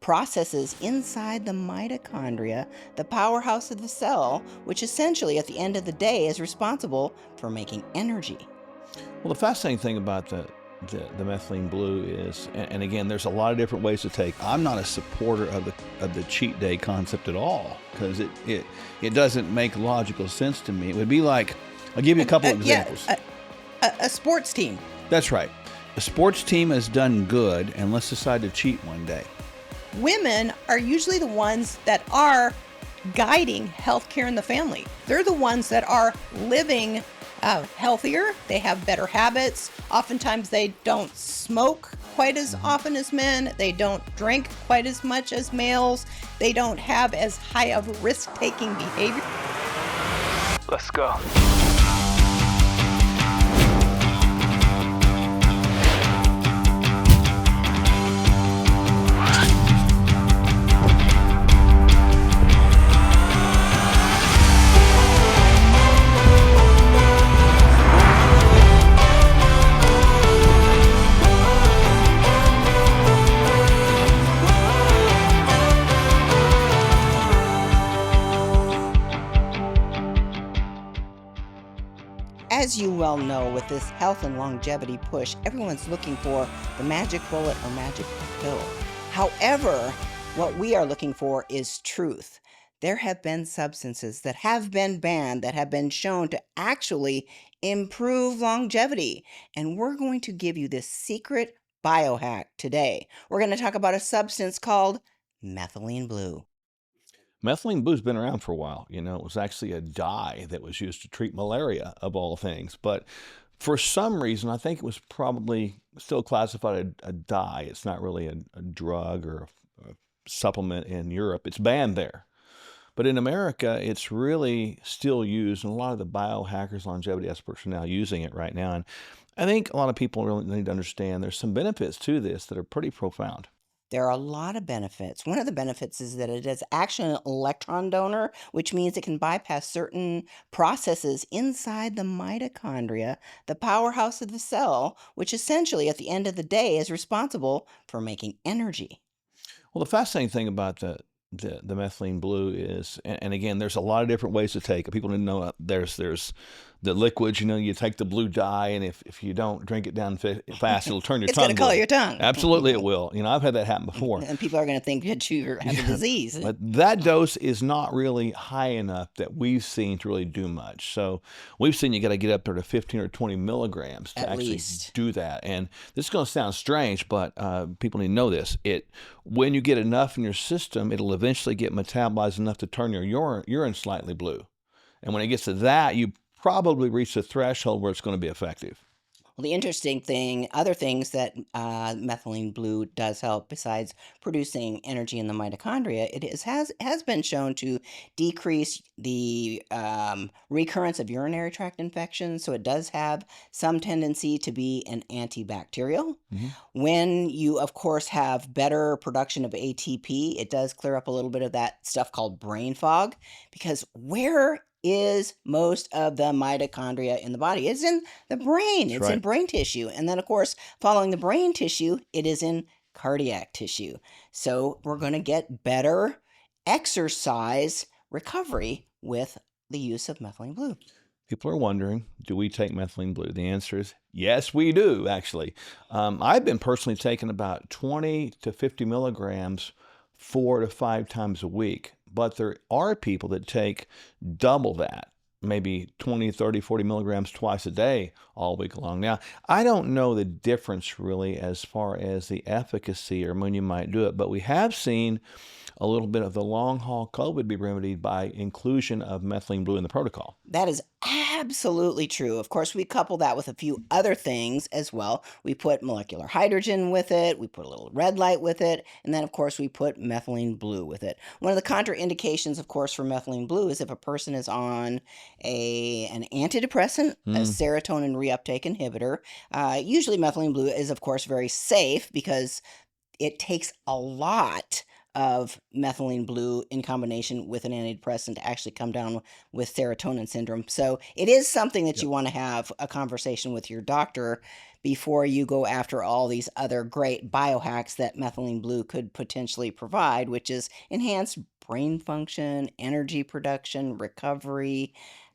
processes inside the mitochondria, the powerhouse of the cell, which essentially at the end of the day is responsible for making energy. Well, the fascinating thing about the methylene blue is, and again, there's a lot of different ways to take. I'm not a supporter of the cheat day concept at all because it doesn't make logical sense to me. It would be like, I'll give you a couple examples. A sports team. That's right. A sports team has done good, and let's decide to cheat one day. Women are usually the ones that are guiding healthcare in the family. They're the ones that are living healthier. They have better habits. Oftentimes they don't smoke quite as often as men. They don't drink quite as much as males. They don't have as high of a risk-taking behavior. Let's go. As you well know, with this health and longevity push, everyone's looking for the magic bullet or magic pill. However, what we are looking for is truth. There have been substances that have been banned that have been shown to actually improve longevity. And we're going to give you this secret biohack today. We're going to talk about a substance called methylene blue. Methylene blue's been around for a while. You know, it was actually a dye that was used to treat malaria, of all things. But for some reason, I think it was probably still classified a dye. It's not really a drug or a supplement in Europe. It's banned there. But in America, it's really still used, and a lot of the biohackers, longevity experts are now using it right now. And I think a lot of people really need to understand there's some benefits to this that are pretty profound. There are a lot of benefits. One of the benefits is that it is actually an electron donor, which means it can bypass certain processes inside the mitochondria, the powerhouse of the cell, which essentially at the end of the day is responsible for making energy. Well, the fascinating thing about the methylene blue is, and again, there's a lot of different ways to take it. People need to know there's the liquids, you know, you take the blue dye, and if you don't drink it down fast, it'll turn your It's tongue going to color blue. your tongue. Absolutely, it will. You know, I've had that happen before. And people are going to think that you have a disease. But that dose is not really high enough that we've seen to really do much. So we've seen you got to get up there to 15 or 20 milligrams to At actually least. do that. And this is going to sound strange, but people need to know this. When you get enough in your system, it'll eventually get metabolized enough to turn your urine slightly blue. And when it gets to that, you probably reach the threshold where it's going to be effective. Well, the interesting thing, other things that methylene blue does help besides producing energy in the mitochondria, has been shown to decrease the recurrence of urinary tract infections. So it does have some tendency to be an antibacterial. When you, of course, have better production of ATP, it does clear up a little bit of that stuff called brain fog, because where is most of the mitochondria in the body? It's in the brain. That's It's in right. brain tissue. And then, of course, following the brain tissue, it is in cardiac tissue. So we're going to get better exercise recovery with the use of methylene blue. People are wondering, do we take methylene blue? The answer is yes, we do, actually. I've been personally taking about 20 to 50 milligrams 4 to 5 times a week. But there are people that take double that, maybe 20, 30, 40 milligrams twice a day all week long. Now, I don't know the difference really as far as the efficacy or when you might do it, but we have seen a little bit of the long haul COVID be remedied by inclusion of methylene blue in the protocol. That is absolutely true. Of course, we couple that with a few other things as well. We put molecular hydrogen with it. We put a little red light with it. And then, of course, we put methylene blue with it. One of the contraindications, of course, for methylene blue is if a person is on an antidepressant, a serotonin reuptake inhibitor. Usually methylene blue is, of course, very safe because it takes a lot of methylene blue in combination with an antidepressant to actually come down with serotonin syndrome. So it is something that you Yep. want to have a conversation with your doctor before you go after all these other great biohacks that methylene blue could potentially provide, which is enhanced brain function, energy production, recovery,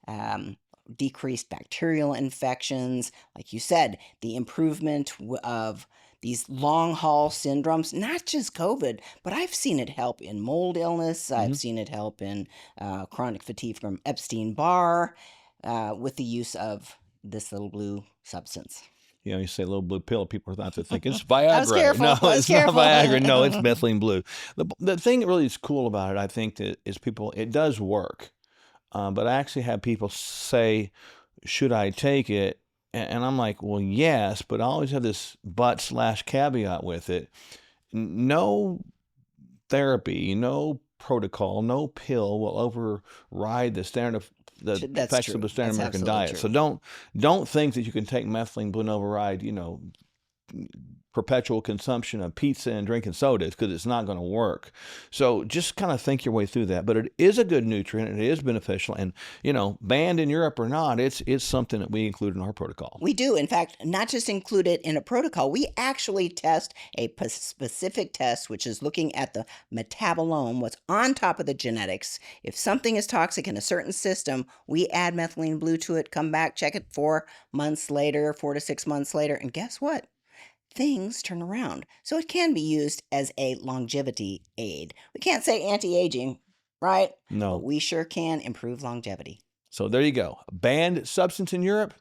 um, decreased bacterial infections. Like you said, the improvement of these long haul syndromes, not just COVID, but I've seen it help in mold illness. I've Hmm. seen it help in chronic fatigue from Epstein-Barr with the use of this little blue substance. You know, you say little blue pill, people are out there thinking it's I was Viagra. No, careful. I was it's not Viagra. No, it's careful. methylene blue. The thing that really is cool about it, I think, that is people, it does work. But I actually have people say, should I take it? And I'm like, well, yes, but I always have this but/caveat with it. No therapy, no protocol, no pill will override the That's effects of true. the standard That's American absolutely diet. true. So don't think that you can take methylene blue and override, perpetual consumption of pizza and drinking sodas, because it's not going to work. So just kind of think your way through that. But it is a good nutrient and it is beneficial. And, banned in Europe or not, it's something that we include in our protocol. We do, in fact, not just include it in a protocol, we actually test a specific test, which is looking at the metabolome, what's on top of the genetics. If something is toxic in a certain system, we add methylene blue to it, come back, check it 4 months later, 4 to 6 months later, and guess what? Things turn around. So it can be used as a longevity aid. We can't say anti-aging, right? But No. we sure can improve longevity. So there you go. A banned substance in Europe,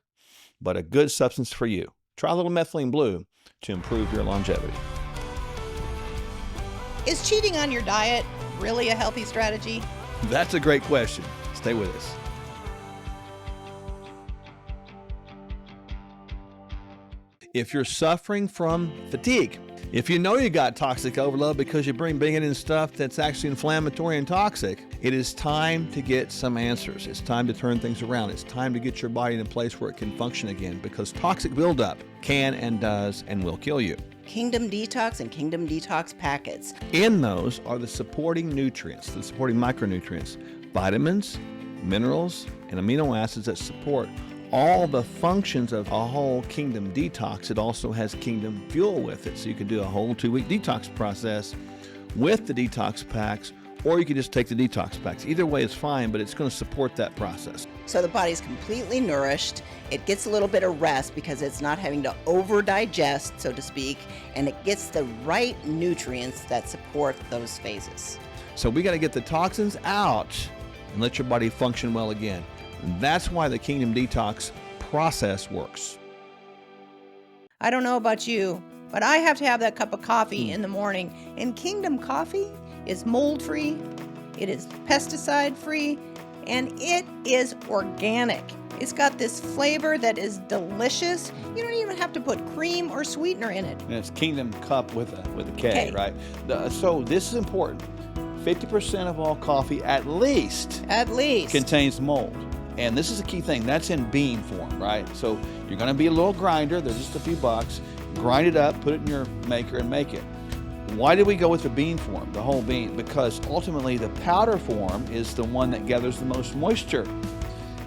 but a good substance for you. Try a little methylene blue to improve your longevity. Is cheating on your diet really a healthy strategy? That's a great question. Stay with us. If you're suffering from fatigue, if you know you got toxic overload because you're bringing in stuff that's actually inflammatory and toxic, it is time to get some answers. It's time to turn things around. It's time to get your body in a place where it can function again, because toxic buildup can and does and will kill you. Kingdom Detox and Kingdom Detox packets. In those are the supporting nutrients, the supporting micronutrients, vitamins, minerals, and amino acids that support all the functions of a whole Kingdom Detox. It also has Kingdom Fuel with it, so you can do a whole 2-week detox process with the detox packs, or you can just take the detox packs. Either way is fine, but it's going to support that process. So the body's completely nourished. It gets a little bit of rest because it's not having to over digest, so to speak, and it gets the right nutrients that support those phases. So we got to get the toxins out and let your body function well again. That's why the Kingdom Detox process works. I don't know about you, but I have to have that cup of coffee in the morning. And Kingdom Coffee is mold-free, it is pesticide-free, and it is organic. It's got this flavor that is delicious. You don't even have to put cream or sweetener in it. And it's Kingdom Cup with a K, K. right? So this is important. 50% of all coffee at least At least. contains mold. And this is a key thing. That's in bean form, right? So you're going to be a little grinder. They're just a few bucks. Grind it up, put it in your maker, and make it. Why did we go with the bean form, the whole bean? Because ultimately the powder form is the one that gathers the most moisture.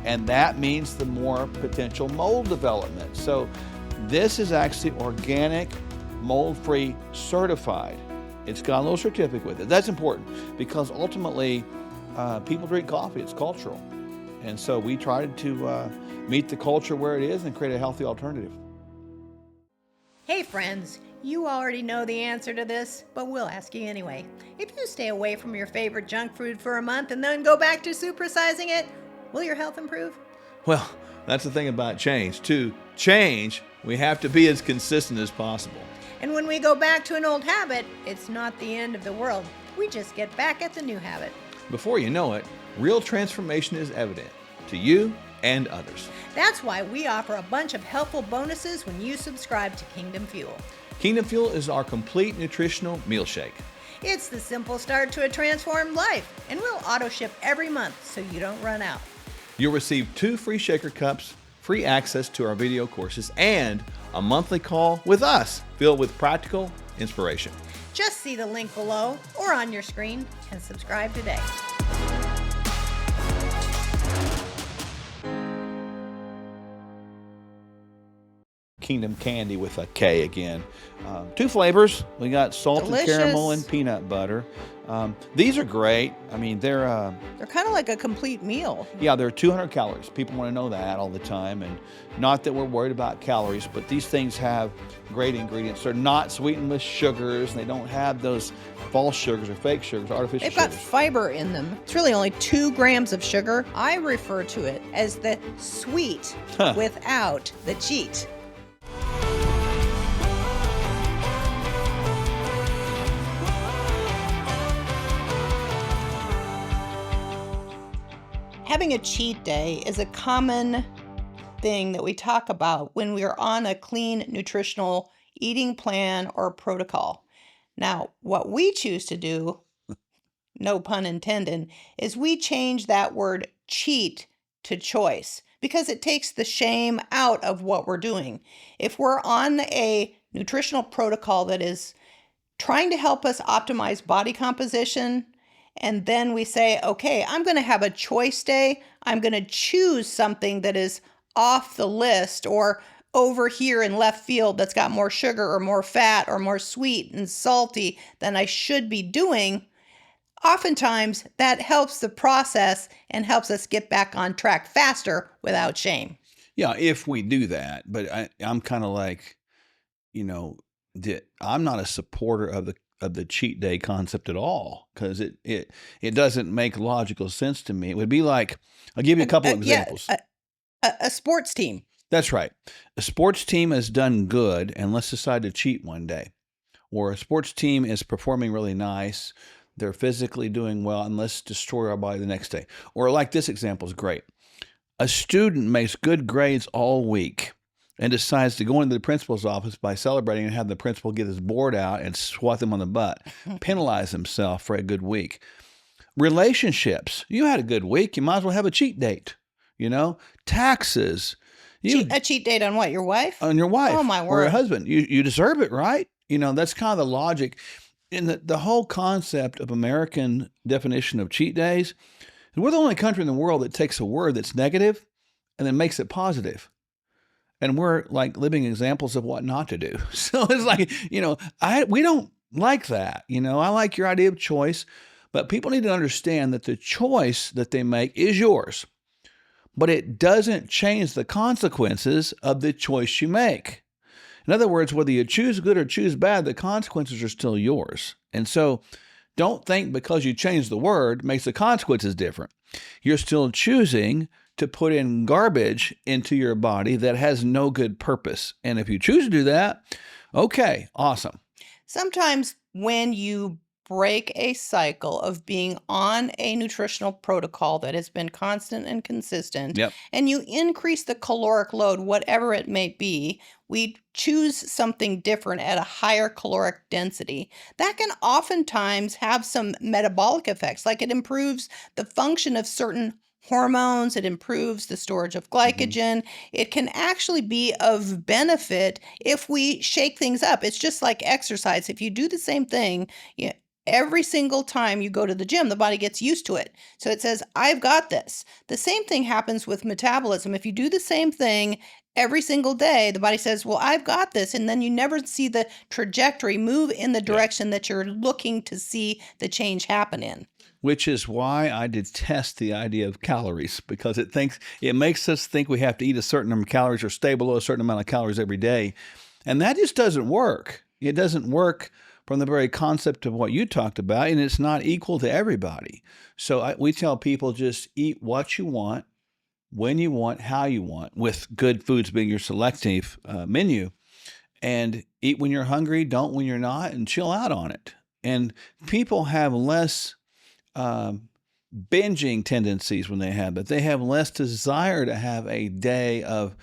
And that means the more potential mold development. So this is actually organic, mold-free, certified. It's got a little certificate with it. That's important because ultimately people drink coffee. It's cultural. And so we tried to meet the culture where it is and create a healthy alternative. Hey friends, you already know the answer to this, but we'll ask you anyway. If you stay away from your favorite junk food for a month and then go back to supersizing it, will your health improve? Well, that's the thing about change. To change, we have to be as consistent as possible. And when we go back to an old habit, it's not the end of the world. We just get back at the new habit. Before you know it, real transformation is evident to you and others. That's why we offer a bunch of helpful bonuses when you subscribe to Kingdom Fuel. Kingdom Fuel is our complete nutritional meal shake. It's the simple start to a transformed life, and we'll auto ship every month so you don't run out. You'll receive 2 free shaker cups, free access to our video courses, and a monthly call with us filled with practical inspiration. Just see the link below or on your screen and subscribe today. Kingdom Candy with a K again. Two flavors. We got salted caramel and Delicious. peanut butter. These are great. I mean, they're kind of like a complete meal. yeah, they're 200 calories. People want to know that all the time, and not that we're worried about calories, but these things have great ingredients. They're not sweetened with sugars. They don't have those false sugars or fake sugars, artificial They've got sugars. fiber in them. It's really only 2 grams of sugar. I refer to it as the sweet without the cheat. Having a cheat day is a common thing that we talk about when we are on a clean nutritional eating plan or protocol. Now, what we choose to do, no pun intended, is we change that word cheat to choice because it takes the shame out of what we're doing. If we're on a nutritional protocol that is trying to help us optimize body composition, and then we say, okay, I'm going to have a choice day. I'm going to choose something that is off the list or over here in left field that's got more sugar or more fat or more sweet and salty than I should be doing. Oftentimes, that helps the process and helps us get back on track faster without shame. Yeah, if we do that. But I'm kind of like, I'm not a supporter of the cheat day concept at all, because it doesn't make logical sense to me. It would be like, I'll give you a couple examples. A sports team. That's right. A sports team has done good, and let's decide to cheat one day. Or a sports team is performing really nice. They're physically doing well, and let's destroy our body the next day. Or like this example is great. A student makes good grades all week and decides to go into the principal's office by celebrating and have the principal get his board out and swat them on the butt, penalize himself for a good week. Relationships. You had a good week. You might as well have a cheat date. Taxes. A cheat date on what? Your wife? On your wife. Oh, my Or word. your husband. You deserve it, right? That's kind of the logic. And the whole concept of American definition of cheat days, we're the only country in the world that takes a word that's negative and then makes it positive. And we're like living examples of what not to do. So it's like, we don't like that. I like your idea of choice, but people need to understand that the choice that they make is yours, but it doesn't change the consequences of the choice you make. In other words, whether you choose good or choose bad, the consequences are still yours. And so don't think because you change the word makes the consequences different. You're still choosing to put in garbage into your body that has no good purpose. And if you choose to do that, okay, awesome. Sometimes when you break a cycle of being on a nutritional protocol that has been constant and consistent, Yep. and you increase the caloric load, whatever it may be, we choose something different at a higher caloric density. That can oftentimes have some metabolic effects, like it improves the function of certain hormones, it improves the storage of glycogen. It can actually be of benefit if we shake things up. It's just like exercise. If you do the same thing, every single time you go to the gym, the body gets used to it. So it says, I've got this. The same thing happens with metabolism. If you do the same thing every single day, the body says, well, I've got this. And then you never see the trajectory move in the direction that you're looking to see the change happen in. Which is why I detest the idea of calories, because it makes us think we have to eat a certain number of calories or stay below a certain amount of calories every day. And that just doesn't work. It doesn't work from the very concept of what you talked about, and it's not equal to everybody. So we tell people just eat what you want, when you want, how you want, with good foods being your selective menu, and eat when you're hungry, don't when you're not, and chill out on it. And people have less binging tendencies when they have it. They have less desire to have a day of,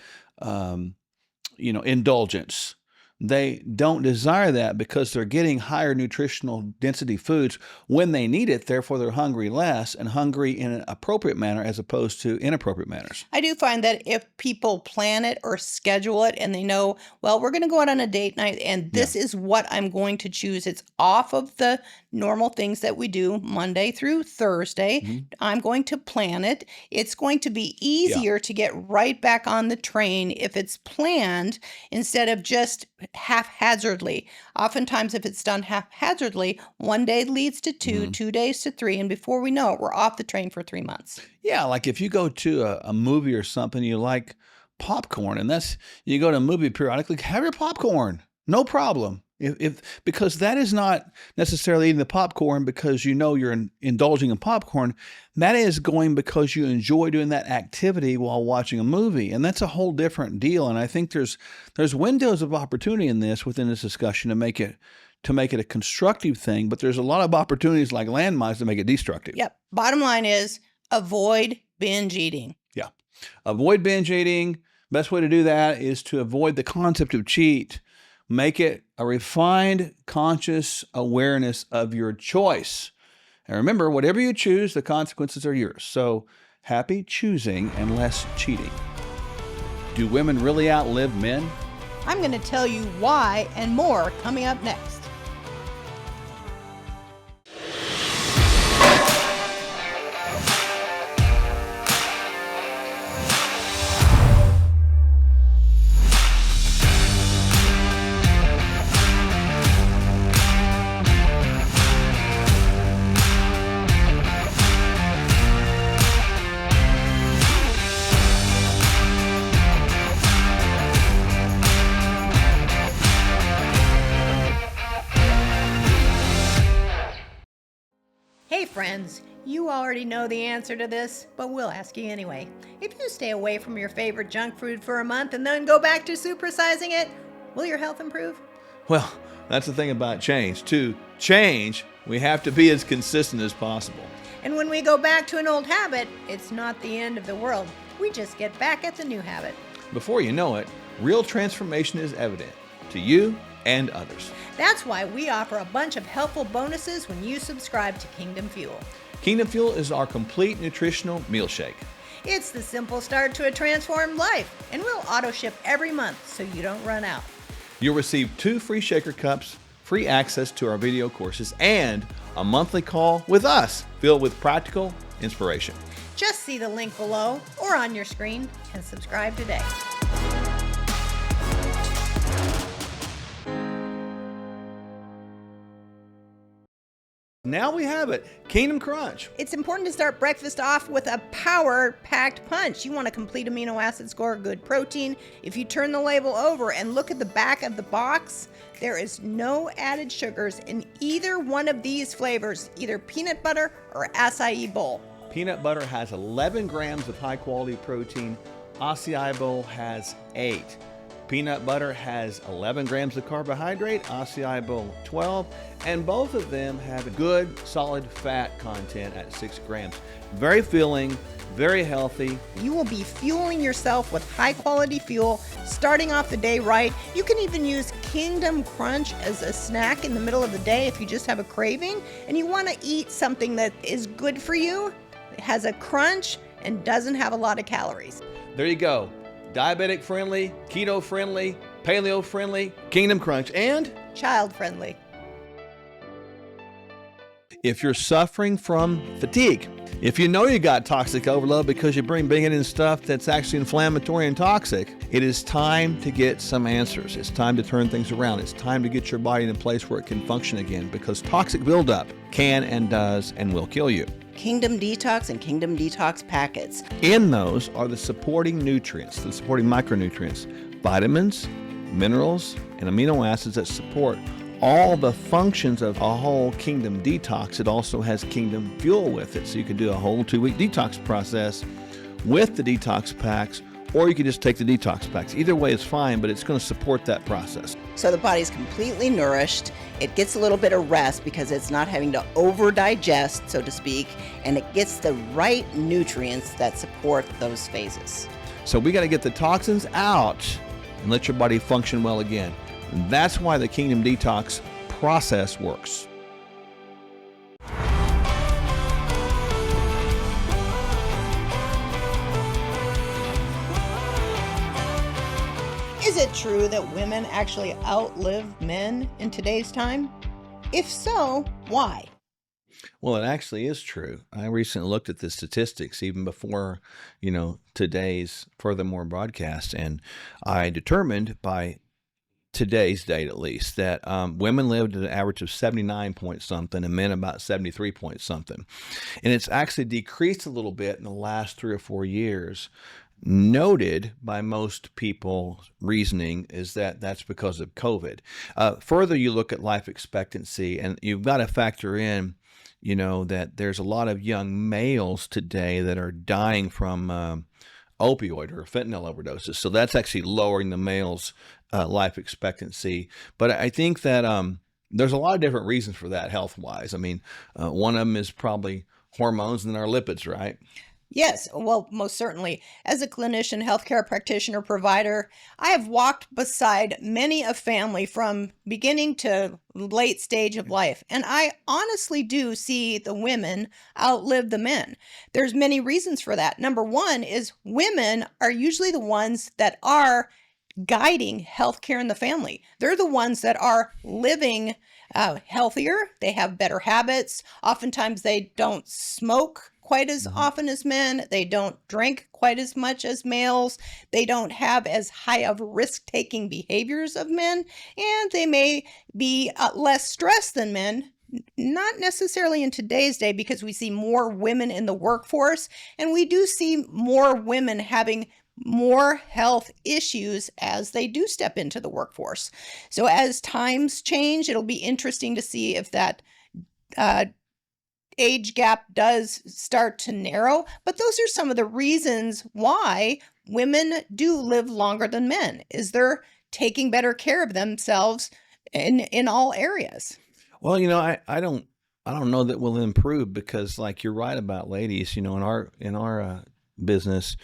indulgence. they don't desire that because they're getting higher nutritional density foods when they need it. Therefore, they're hungry less and hungry in an appropriate manner as opposed to inappropriate manners. I do find that if people plan it or schedule it and they know, well, we're going to go out on a date night and this is what I'm going to choose. It's off of the normal things that we do Monday through Thursday. I'm going to plan it. It's going to be easier to get right back on the train if it's planned instead of just haphazardly. Oftentimes, if it's done haphazardly, one day leads to two, 2 days to three, and before we know it, we're off the train for 3 months. Yeah, like if you go to a movie or something, you like popcorn, and you go to a movie periodically, have your popcorn, no problem. Because that is not necessarily eating the popcorn because you know you're indulging in popcorn. That is going because you enjoy doing that activity while watching a movie, and that's a whole different deal. And I think there's windows of opportunity in this within this discussion to make it a constructive thing, but there's a lot of opportunities like landmines to make it destructive. Yep. Bottom line is avoid binge eating. Yeah. Avoid binge eating. Best way to do that is to avoid the concept of cheat. Make it a refined, conscious awareness of your choice. And remember, whatever you choose, the consequences are yours. So happy choosing and less cheating. Do women really outlive men? I'm going to tell you why and more coming up next. Hey friends, you already know the answer to this, but we'll ask you anyway. If you stay away from your favorite junk food for a month and then go back to supersizing it, will your health improve? Well, that's the thing about change. To change, we have to be as consistent as possible. And when we go back to an old habit, it's not the end of the world. We just get back at the new habit. Before you know it, real transformation is evident to you and others. That's why we offer a bunch of helpful bonuses when you subscribe to Kingdom Fuel. Kingdom Fuel is our complete nutritional meal shake. It's the simple start to a transformed life, and we'll auto ship every month so you don't run out. You'll receive 2 free shaker cups, free access to our video courses, and a monthly call with us filled with practical inspiration. Just see the link below or on your screen and subscribe today. Now we have it, Kingdom Crunch. It's important to start breakfast off with a power-packed punch. You want a complete amino acid score, good protein. If you turn the label over and look at the back of the box, there is no added sugars in either one of these flavors, either peanut butter or acai bowl. Peanut butter has 11 grams of high-quality protein. Acai bowl has 8. Peanut butter has 11 grams of carbohydrate, acai bowl 12, and both of them have a good solid fat content at 6 grams. Very filling, very healthy. You will be fueling yourself with high quality fuel, starting off the day right. You can even use Kingdom Crunch as a snack in the middle of the day if you just have a craving and you want to eat something that is good for you, it has a crunch, and doesn't have a lot of calories. There you go. Diabetic friendly, keto friendly, paleo friendly, Kingdom Crunch, and Child friendly. if you're suffering from fatigue, if you know you got toxic overload because you bring in stuff that's actually inflammatory and toxic, it is time to get some answers. It's time to turn things around. It's time to get your body in a place where it can function again, because toxic buildup can and does and will kill you. Kingdom Detox and Kingdom Detox packets. In those are the supporting nutrients, the supporting micronutrients, vitamins, minerals, and amino acids that support all the functions of a whole Kingdom Detox. It also has Kingdom Fuel with it, so you can do a whole 2-week detox process with the detox packs, or you can just take the detox packs. Either way is fine, but it's going to support that process. So the body's completely nourished. It gets a little bit of rest because it's not having to over-digest, so to speak, and it gets the right nutrients that support those phases. So we got to get the toxins out and let your body function well again. That's why the Kingdom Detox process works. Is it true that women actually outlive men in today's time? If so, why? Well, it actually is true. I recently looked at the statistics even before, today's Furthermore broadcast, and I determined by today's date at least that women lived at an average of 79 point something and men about 73 point something. And it's actually decreased a little bit in the last 3 or 4 years. Noted by most people's reasoning is that that's because of COVID. Further, you look at life expectancy, and you've got to factor in, that there's a lot of young males today that are dying from opioid or fentanyl overdoses. So that's actually lowering the males' life expectancy. But I think that there's a lot of different reasons for that health-wise. I mean, one of them is probably hormones and our lipids, right? Yes, well, most certainly. As a clinician, healthcare practitioner, provider, I have walked beside many a family from beginning to late stage of life, and I honestly do see the women outlive the men. There's many reasons for that. Number one is women are usually the ones that are guiding healthcare in the family. They're the ones that are living healthier. They have better habits. Oftentimes they don't smoke quite as often as men. They don't drink quite as much as males. They don't have as high of risk-taking behaviors of men, and they may be less stressed than men. Not necessarily in today's day, because we see more women in the workforce, and we do see more women having more health issues as they do step into the workforce. So as times change, it'll be interesting to see if that age gap does start to narrow. But those are some of the reasons why women do live longer than men, is they're taking better care of themselves in all areas. Well, I don't know that we'll improve because, like, you're right about ladies. In our business,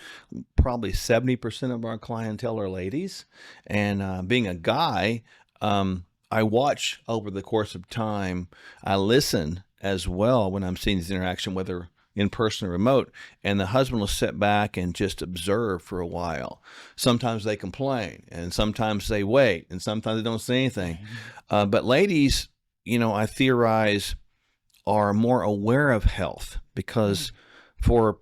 probably 70% of our clientele are ladies, and being a guy, I watch over the course of time. I listen as well when I'm seeing this interaction, whether in person or remote, and the husband will sit back and just observe for a while. Sometimes they complain, and sometimes they wait, and sometimes they don't say anything. But ladies, I theorize, are more aware of health because for,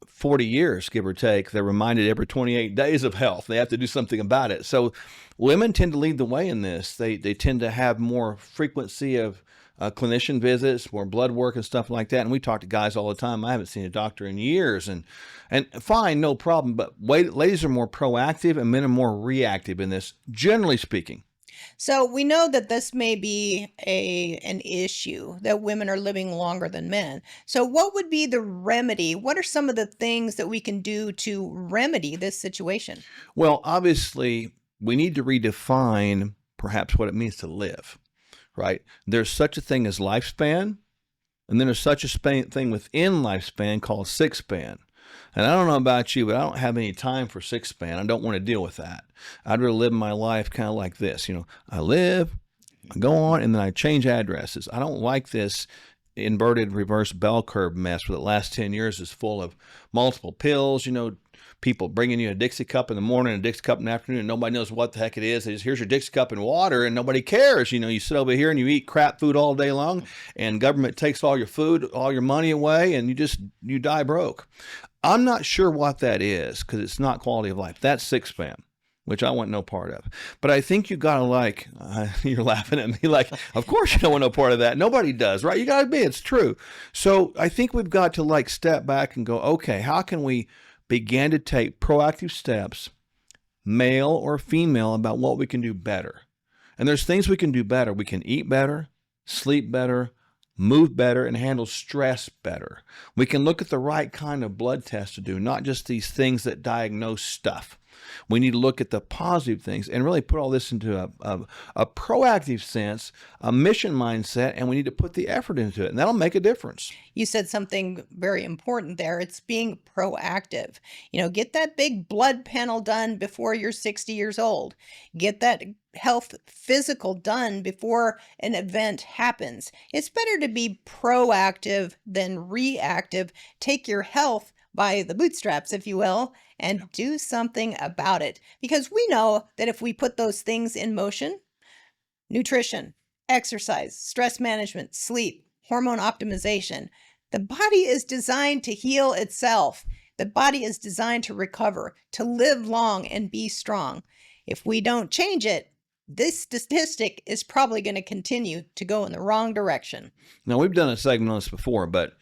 40 years, give or take, they're reminded every 28 days of health. They have to do something about it. So women tend to lead the way in this. They tend to have more frequency of clinician visits, more blood work and stuff like that. And we talk to guys all the time. I haven't seen a doctor in years, and fine, no problem. But ladies are more proactive and men are more reactive in this, generally speaking. So we know that this may be an issue, that women are living longer than men. So what would be the remedy? What are some of the things that we can do to remedy this situation? Well, obviously, we need to redefine perhaps what it means to live, right? There's such a thing as lifespan, and then there's such a thing within lifespan called sick span. And I don't know about you, but I don't have any time for sick span. I don't want to deal with that. I'd rather live my life kind of like this. I live, I go on, and then I change addresses. I don't like this inverted reverse bell curve mess where the last 10 years is full of multiple pills, people bringing you a Dixie cup in the morning, a Dixie cup in the afternoon, and nobody knows what the heck it is. They just, here's your Dixie cup and water, and nobody cares. You sit over here and you eat crap food all day long, and government takes all your food, all your money away, and you die broke. I'm not sure what that is because it's not quality of life. That's sick span, which I want no part of. But I think you got to you're laughing at me like, of course you don't want no part of that. Nobody does, right? You got to be, it's true. So I think we've got to step back and go, okay, how can we begin to take proactive steps, male or female, about what we can do better? And there's things we can do better. We can eat better, sleep better, move better, and handle stress better. We can look at the right kind of blood tests to do, not just these things that diagnose stuff. We need to look at the positive things and really put all this into a proactive sense, a mission mindset, and we need to put the effort into it, and that'll make a difference. You said something very important there. It's being proactive. Get that big blood panel done before you're 60 years old. Get that health physical done before an event happens. It's better to be proactive than reactive. Take your health by the bootstraps, if you will, and do something about it. Because we know that if we put those things in motion, nutrition, exercise, stress management, sleep, hormone optimization, the body is designed to heal itself. The body is designed to recover, to live long and be strong. If we don't change it, this statistic is probably going to continue to go in the wrong direction. Now, we've done a segment on this before, but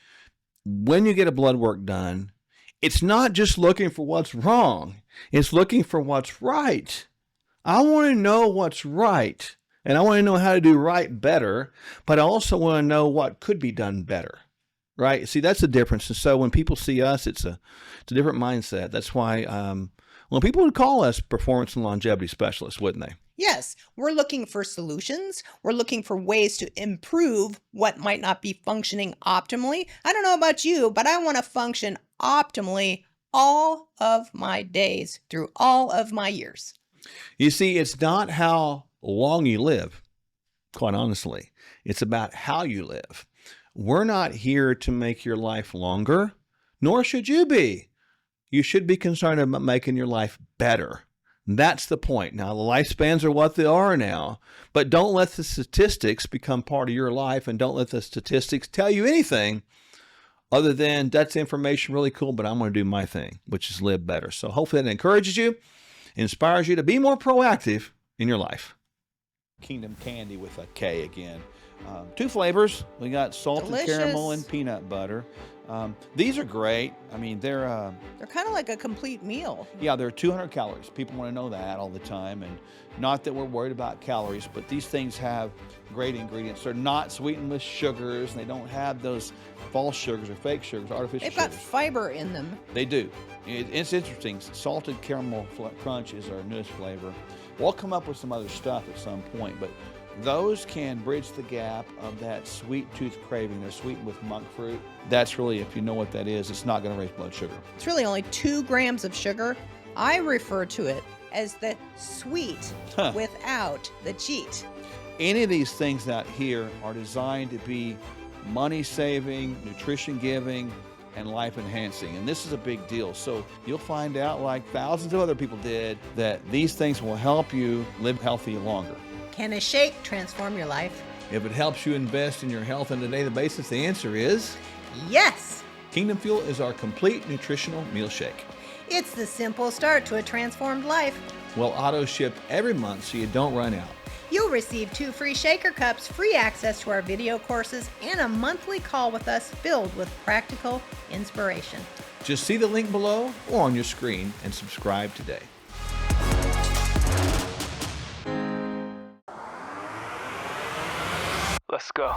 when you get a blood work done, it's not just looking for what's wrong. It's looking for what's right. I want to know what's right, and I want to know how to do right better, but I also want to know what could be done better, right? See, that's the difference. And so when people see us, it's a different mindset. That's why people would call us performance and longevity specialists, wouldn't they? Yes, we're looking for solutions. We're looking for ways to improve what might not be functioning optimally. I don't know about you, but I want to function optimally all of my days through all of my years. You see, it's not how long you live, quite honestly. It's about how you live. We're not here to make your life longer, nor should you be. You should be concerned about making your life better. That's the point. Now, the lifespans are what they are now, but don't let the statistics become part of your life, and don't let the statistics tell you anything other than that's information really cool, but I'm going to do my thing, which is live better. So hopefully that encourages you, inspires you to be more proactive in your life. Kingdom Candy with a K again. 2 flavors. We got salted Delicious. caramel and peanut butter. These are great. I mean, they're kind of like a complete meal. yeah, they're 200 calories. People want to know that all the time, and not that we're worried about calories, but these things have great ingredients. They're not sweetened with sugars, and they don't have those false sugars or fake sugars, artificial They've got sugars. fiber in them. They do. It's interesting. Salted caramel crunch is our newest flavor. We'll come up with some other stuff at some point, but those can bridge the gap of that sweet tooth craving. They're sweetened with monk fruit. That's really, if you know what that is, it's not going to raise blood sugar. It's really only 2 grams of sugar. I refer to it as the sweet without the cheat. Any of these things out here are designed to be money-saving, nutrition-giving, and life-enhancing. And this is a big deal. So you'll find out, like thousands of other people did, that these things will help you live healthy longer. Can a shake transform your life? If it helps you invest in your health on a daily basis, the answer is Yes! Kingdom Fuel is our complete nutritional meal shake. It's the simple start to a transformed life. We'll auto-ship every month so you don't run out. You'll receive 2 free shaker cups, free access to our video courses, and a monthly call with us filled with practical inspiration. Just see the link below or on your screen and subscribe today. Let's go.